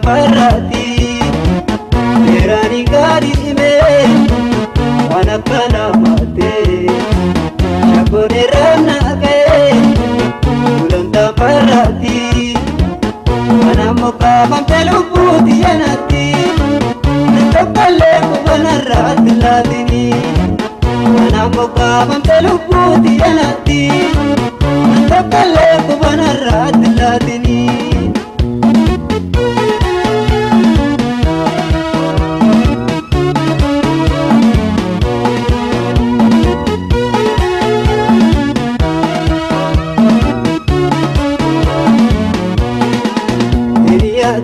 parati Terani gari me Wana kana mate Shakone rana ke Ulanta parati Wana moka mamtelu puti yanati Nantokale kubana rat ladini Wana moka mamtelu puti yanati Nantokale kubana rat ladini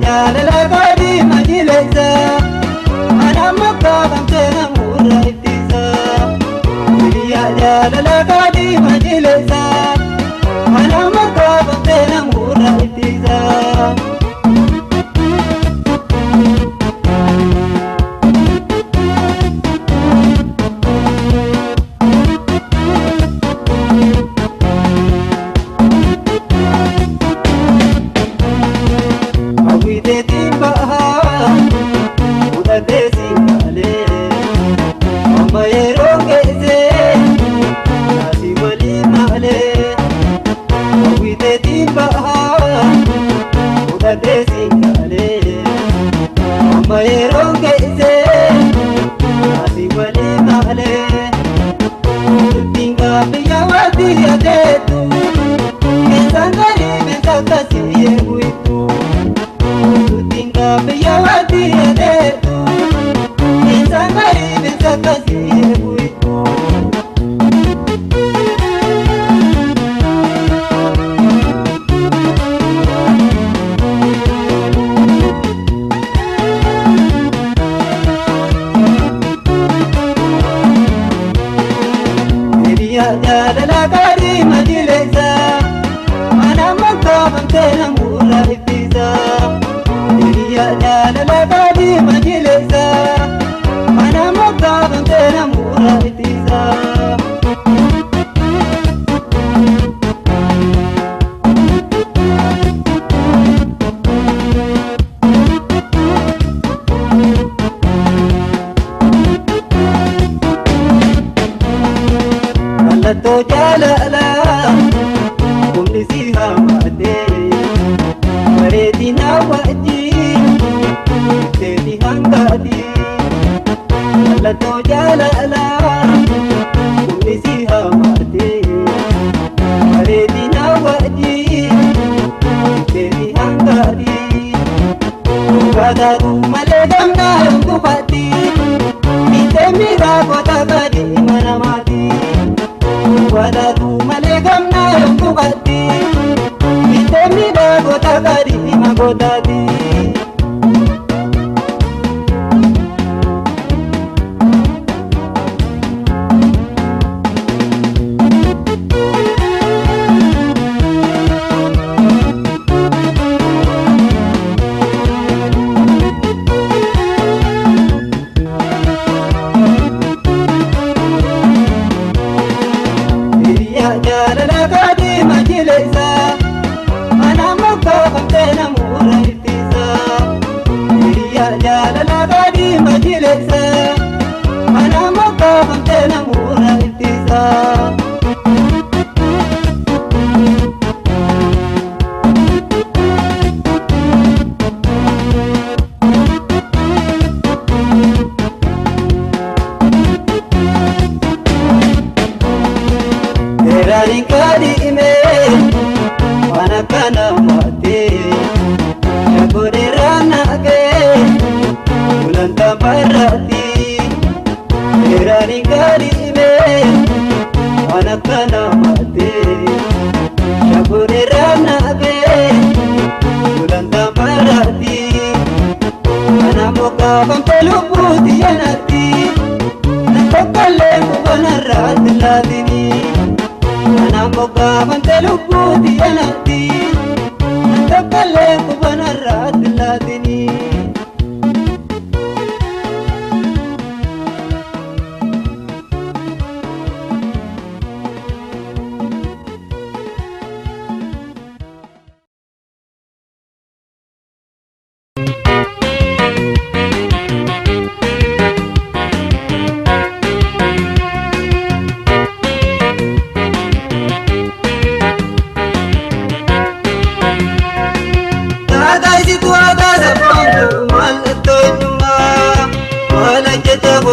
Jalala gadi majilesa Ana makabam tena murra itisa Ya jalala gadi majilesa Ana makabam tena murra itisa Jalala gadi majilesa Ana makabam tena murra itisa Jalala gadi majilesa Ana makabam tena murra itisa to jalala kumni siha mate mareti na waji teti hangadi alla to jalala kumni siha mate mareti na waji teti hangadi wada male gamna kupati mite mira kota gadi manamati Wada tu malegam na yungu gati Itemi da gota gari magota di Jalala gadi majilesa Ana makabam tena murra itisa Jalala gadi majilesa Ana makabam tena murra itisa Rikadi ime wana kana mate Shakore rana ke ulanta parati Rikadi ime wana kana mate Shakore rana ke ulanta parati Ana moka pampelu puti yanati Nakokale kubana rat ladini Ana moka mantelu puti yanati Nantokale kubana rat ladini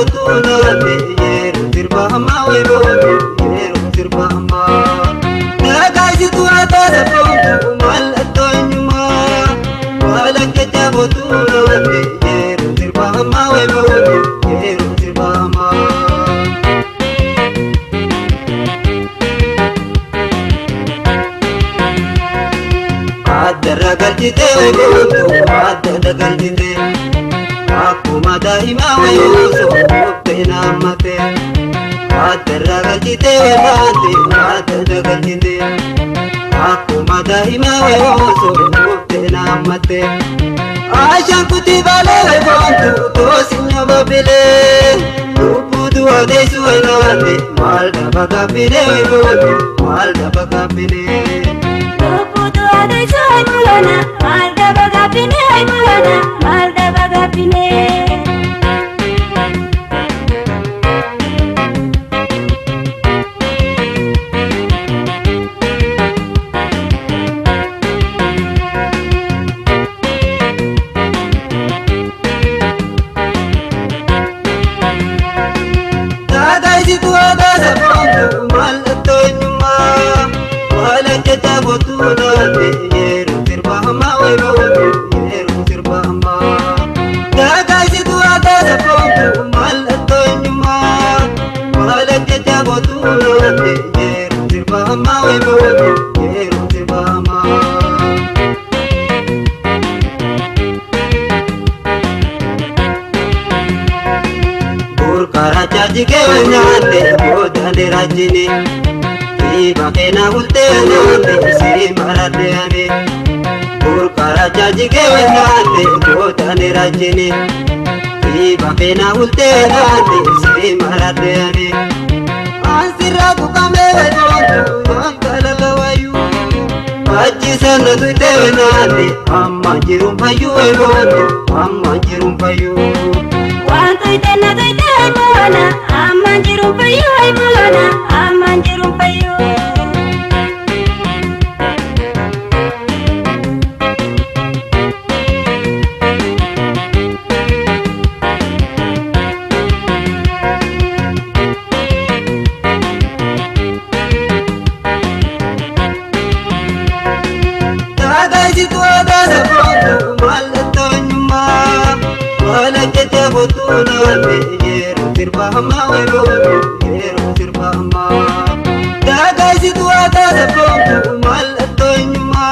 botulate yeru sirbama we botu yeru sirbama nagaji tuata da pontu mal atonyuma wala kete botulate yeru sirbama we botu yeru sirbama adra galtite we botu adra galtite Akuma daima wayuso mubtena mate Adra galtite mate adra galtite Akuma daima wayuso mubtena mate Ashan kuti bale bontu to sinna babile Rupudu adesu enate malda bagapile bontu malda bagapile Rupudu adesu enulana malda bagapile enulana malda bagapile botulate yeru sirbama we botu yeru sirbama dagaji tuata da pontu mal atonyuma wala kete botulate yeru sirbama we botu yeru sirbama burkara chaji ke nyate bodane rajini Bakena ulteane si maradeane Burkara chaji ke wenane dotane rajini Bakena ulteane si maradeane Ansira kukame dontu yankala lawayu Aji sana tuite wenane amma jirum payu dontu amma jirum payu Wantu itena tuite mana amma jirum payu mana amma jirum payu botulate yeru sirbama we botu yeru sirbama dagaji tuata da pontu mal atonyuma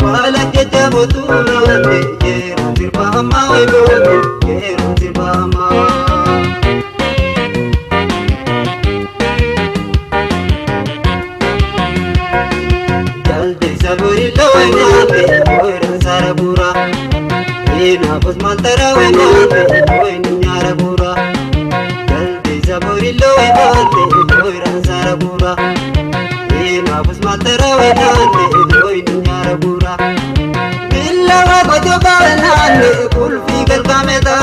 wala kete botulate yeru sirbama we botu yeru sirbama jalde saburi lowe oira sarabura Ina bos mantara we nate oi ninyara gura Jaldi zaburi lo we nate oi ransara gura Ina bos mantara we nate oi ninyara gura Billa wa kojo baranane kulfi gal kameda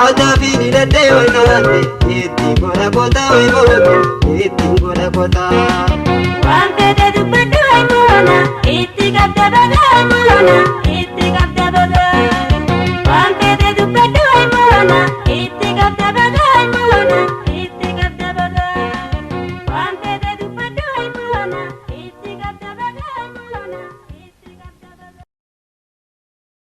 Aja bini lade we nate iti gora kota we botu iti gora kota Wante de dupadu ay mulana iti kapta baga ay mulana